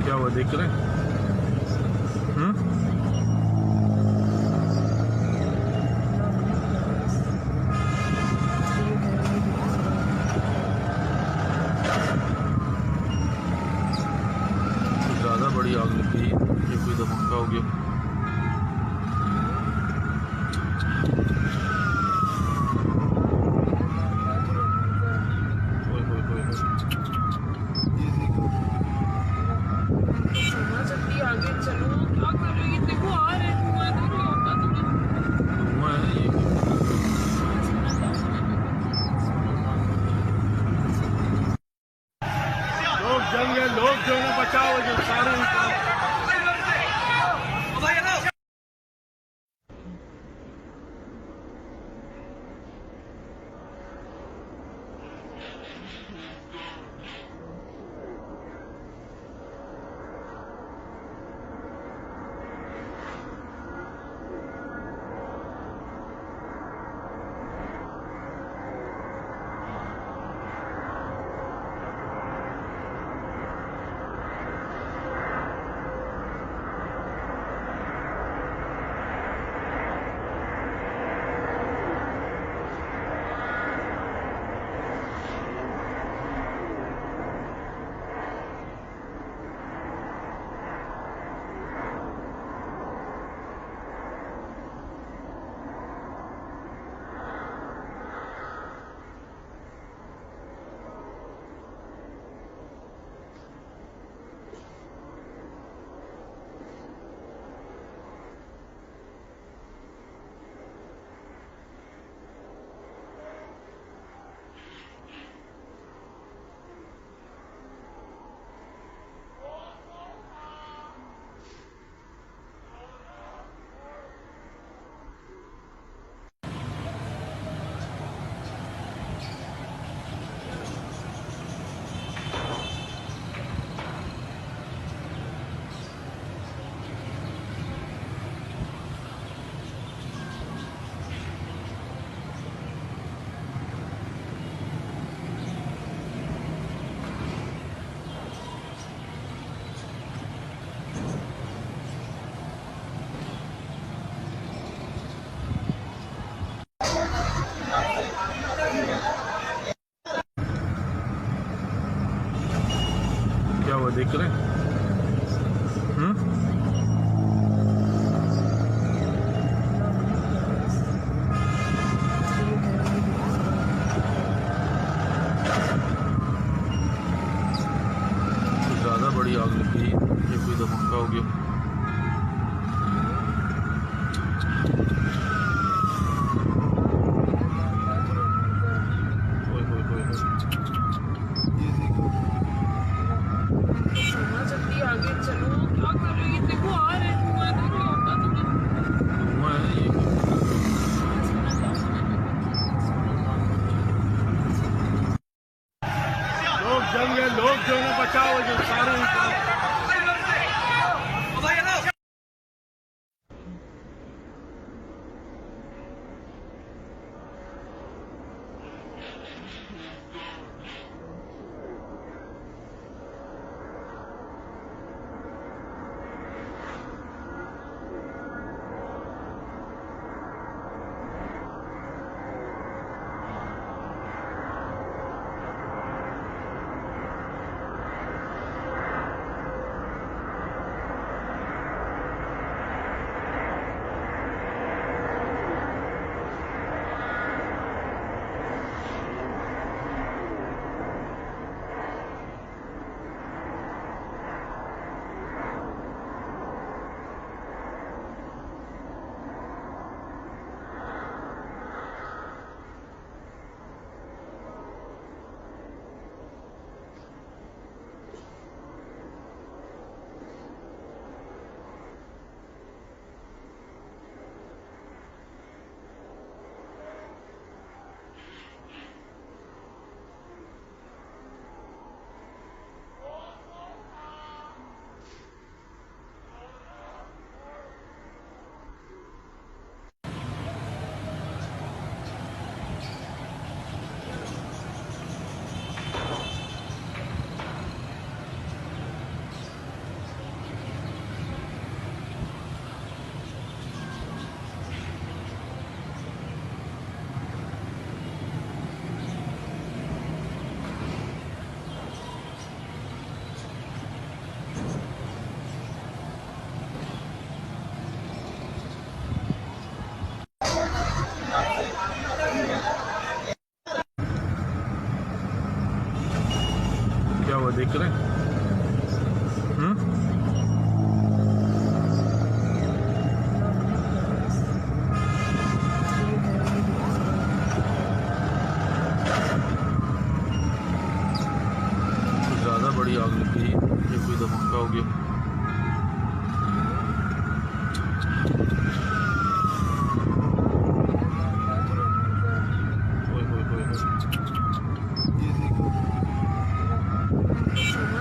क्या हुआ देख रहे हैं? ज़्यादा बड़ी आग लग गई, ये कोई धमाका हो गया। आगे चलो, क्या कर रही है? देखो आ रहे धुआं, धुआं है ये। लोग जंग है, लोग जो है बचाओ, जो सारे क्या हुआ देख रहे हैं? ज़्यादा बड़ी आग लग गई, ये कोई धमाका हो गया। ये देखो बचाओ जो सारे क्या हुआ देख रहे हैं? कुछ ज़्यादा बड़ी आग लग गई, ये कोई धमाका हो गया।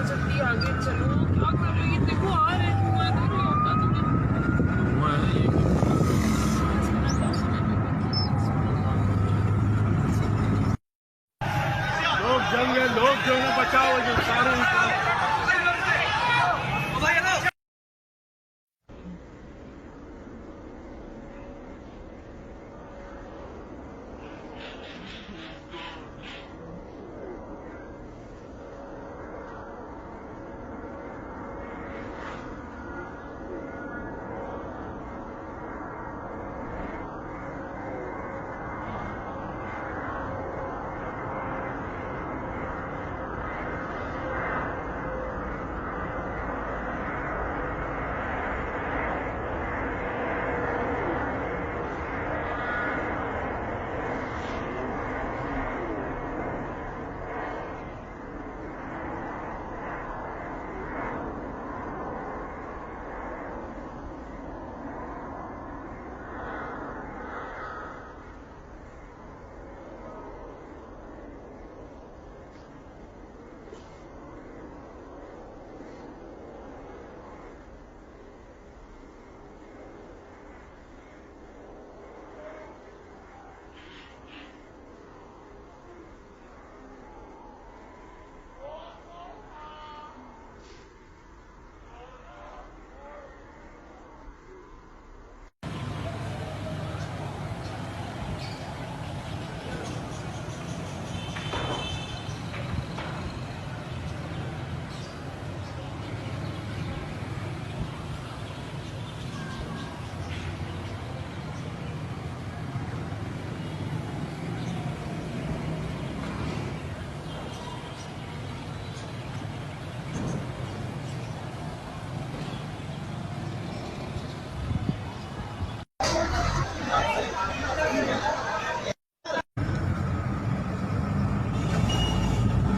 जल्दी आगे चलो, क्या कर रही है? देखो आ रहे हैं, धुआं देख रही होगा तुम्हें। धुआं है ये। लोग जंग है, लोग जो है बचाओ जो सारे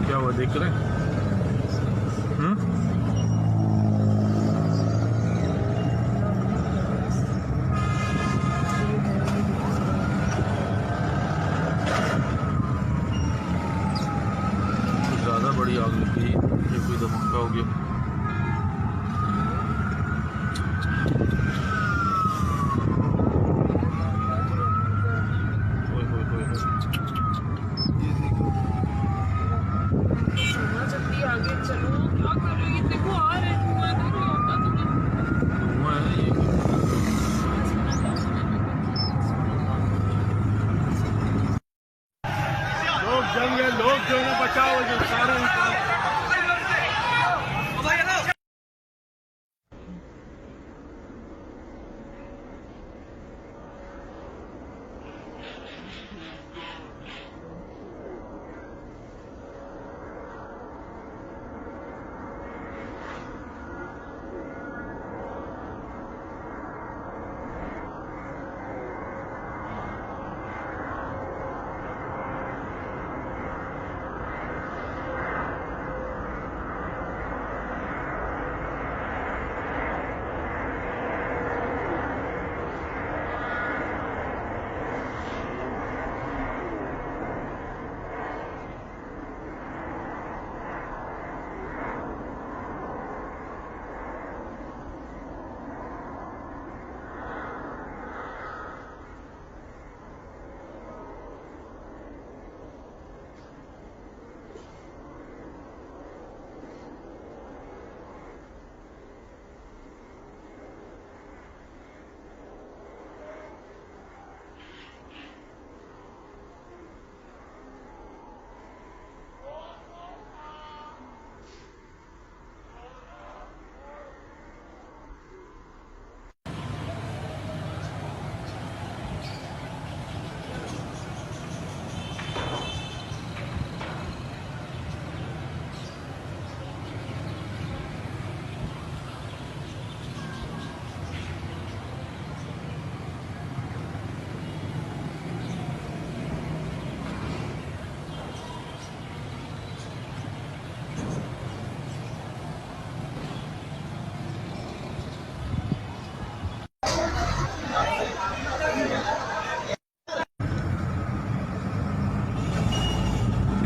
क्या हुआ देख रहे हैं? कुछ ज़्यादा बड़ी आग लग गई, ये कोई धमाका हो गया। लोग जो है ना बचाओ जो सारे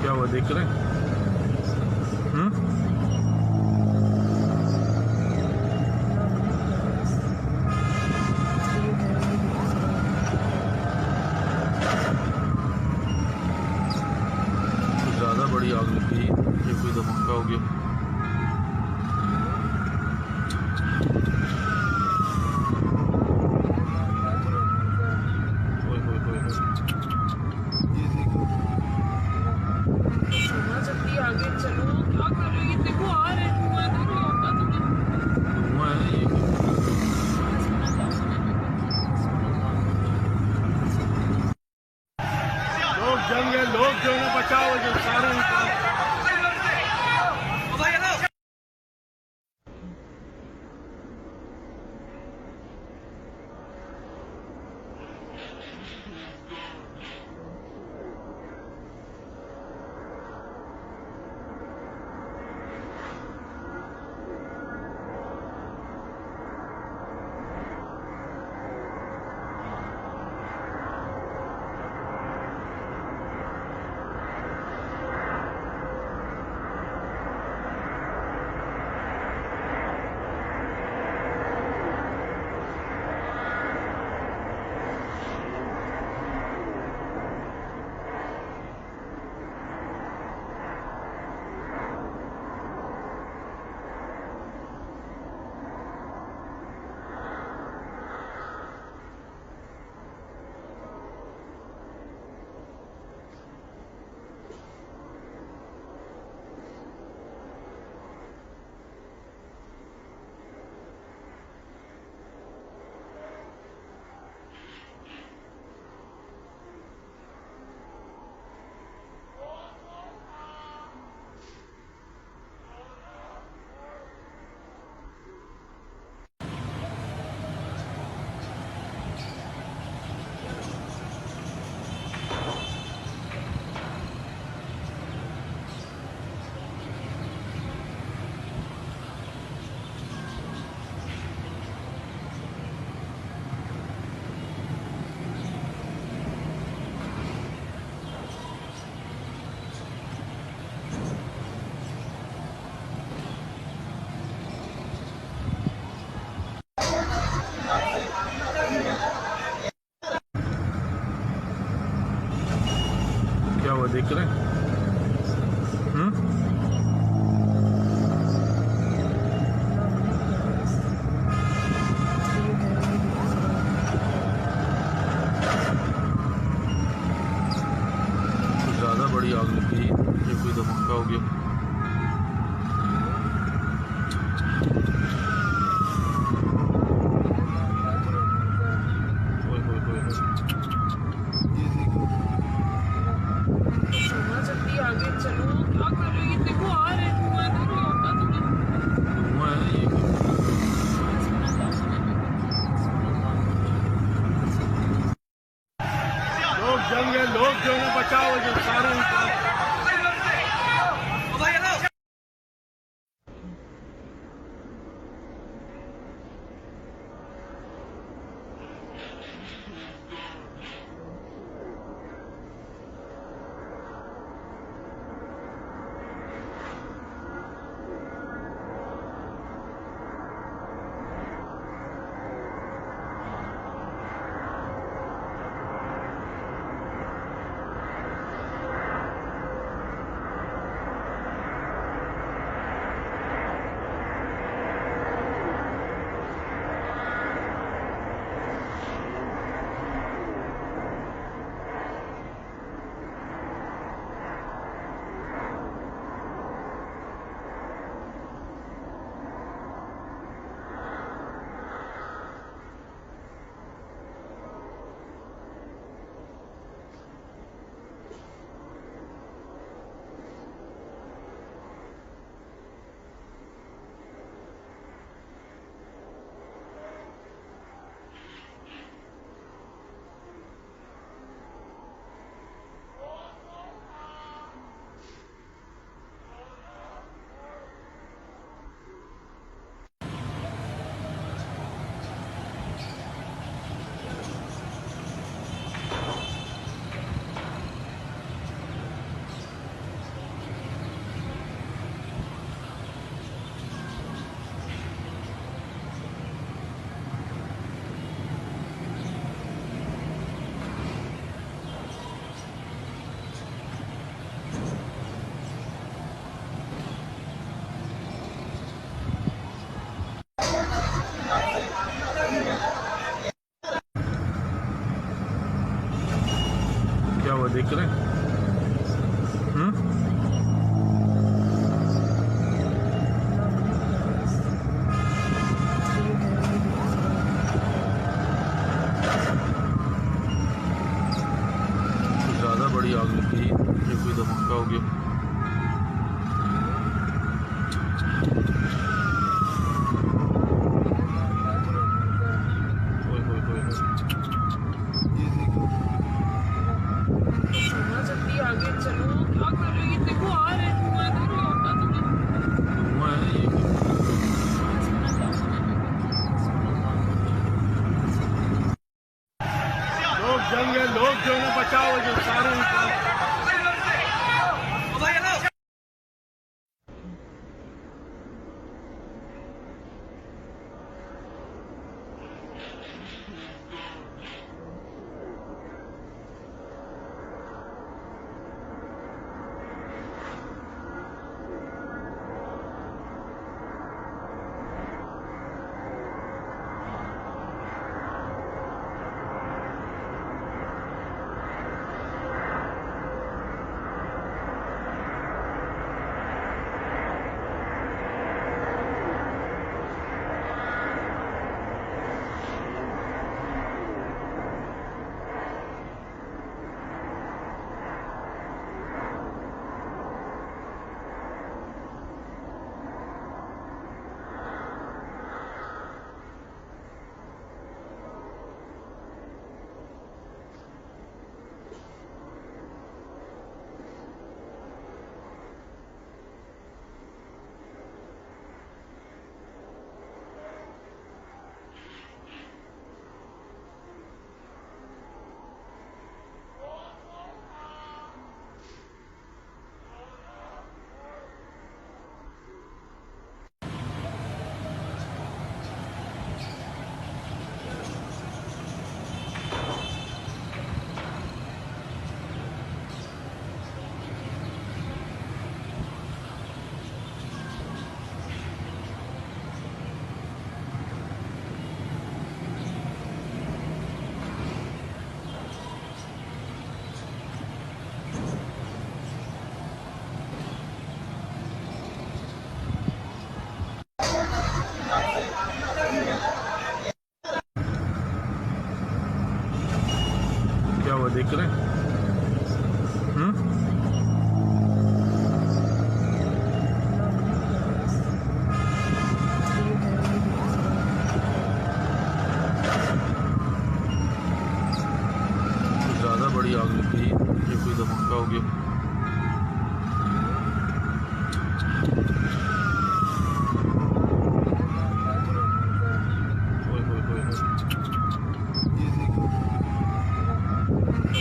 क्या हुआ देख रहे हैं? ज़्यादा बड़ी आग लगी, ये कोई धमाका हो गया। जल्दी आगे चलो, क्या कर रहे हो? ये देखो आ रहे हैं, धुआं देख रहे होता तुम्हें। धुआं है ये। लोग जंग है, लोग जो है ना बचाओ जो सारे क्या हुआ देख रहे हैं? ज़्यादा बड़ी आग लगी, ये जंग है, लोग जो है बचाओ जो सारे क्या हुआ देख रहे हैं? ज़्यादा बड़ी आग लगी, ये कोई धमाका हो गया। जल्दी आगे चलो, क्या कर रही है? देखो आ रहे हैं, धुआं देख रहे हो? होता तुम्हें धुआं है ये। लोग जंग है, लोग जो है बचाओ जो सारे क्या हुआ देख रहे हैं? ज़्यादा बड़ी बड़ी आग लग गई, ये कोई धमाका हो गया। ओए होए होए होए।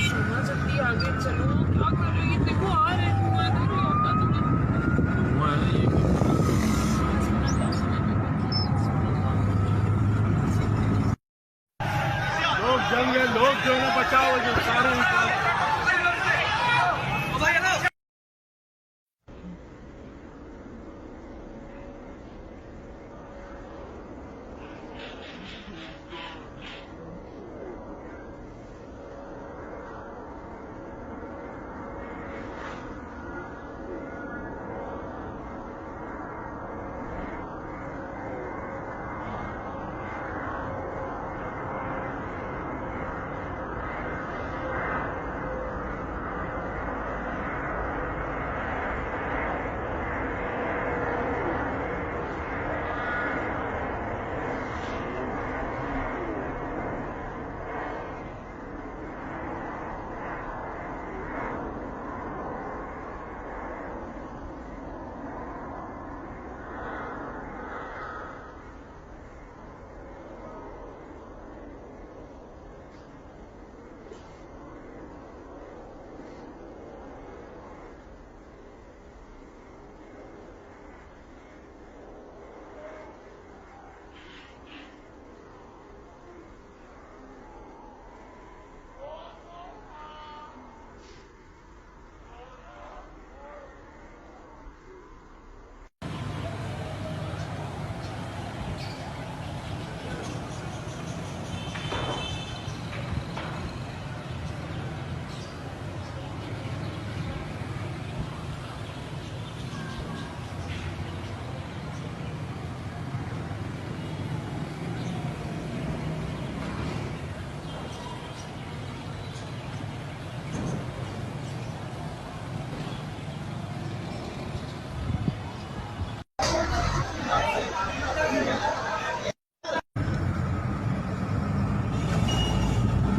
चलना जल्दी आगे चलो, क्या कर रही है? देखो आ रहे हैं, धुआं देख रहे हो क्या तुम्हें? धुआं है ये क्या? लोग जंग है, लोग जो है ना बचाओ जो सारे इंसान।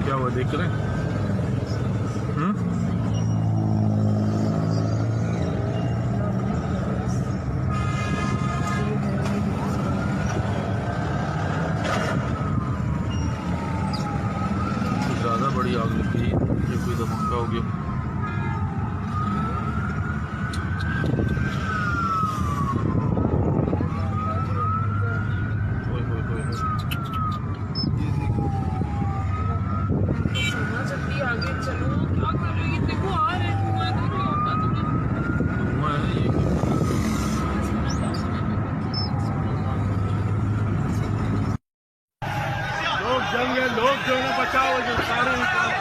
क्या हुआ देख रहे हैं? ज़्यादा बड़ी आग लग गई, ये कोई धमाका हो गया। ओए होए होए होए। चलना जल्दी आगे चलो, क्या कर रही है? देखो आ रहे हैं, धुआं देख रहे हो क्या तुम्हें? धुआं है ये क्या? लोग जंग है, लोग जो है ना बचाओ जो सारे इंसान।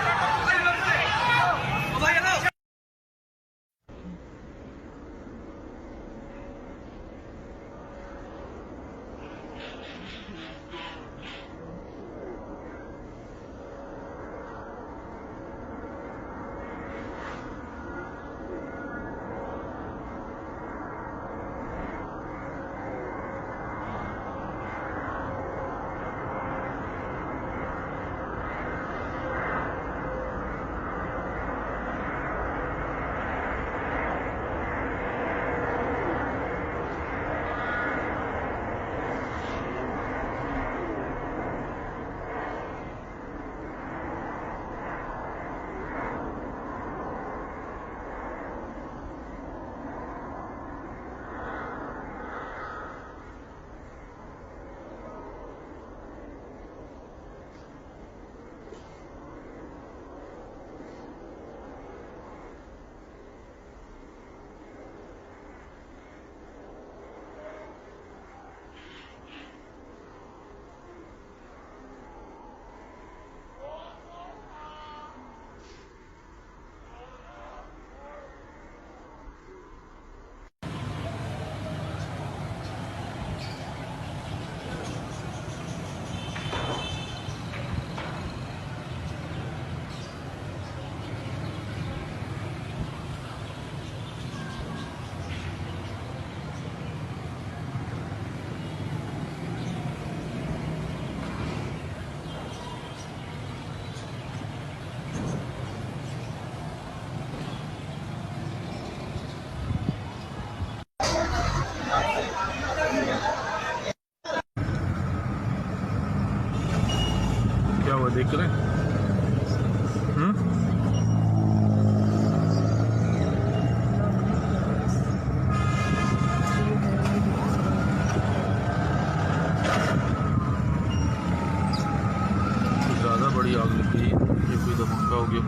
धमाका हो गया।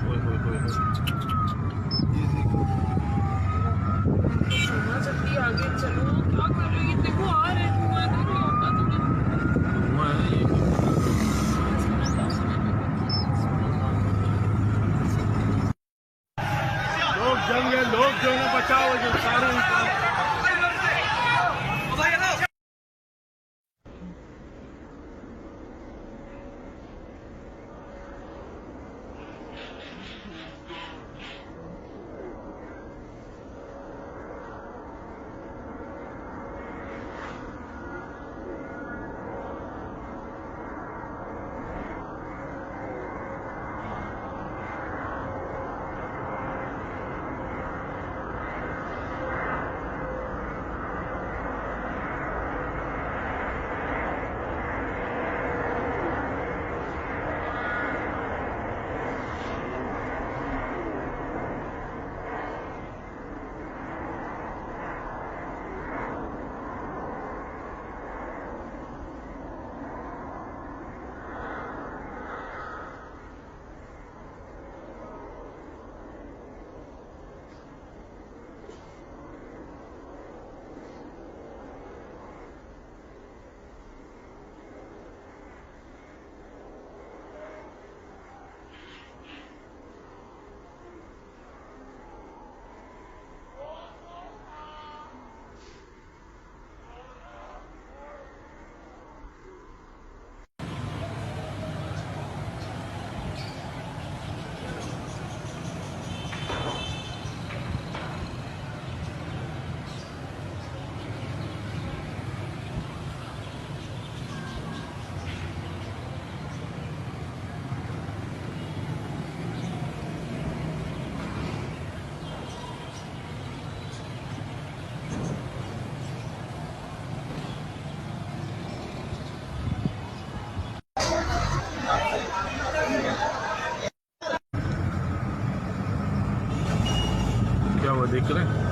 ओए होए होए होए। ये देखो धुआं जल्दी आगे चलो, क्या कर रहे हो? ये देखो आ रहे हैं, धुआं इधर ही होता तुम्हें। धुआं है ये। लोग जंग है, लोग जो है बचाओ जो सारे इंसान। क्या हुआ देख रहे हैं?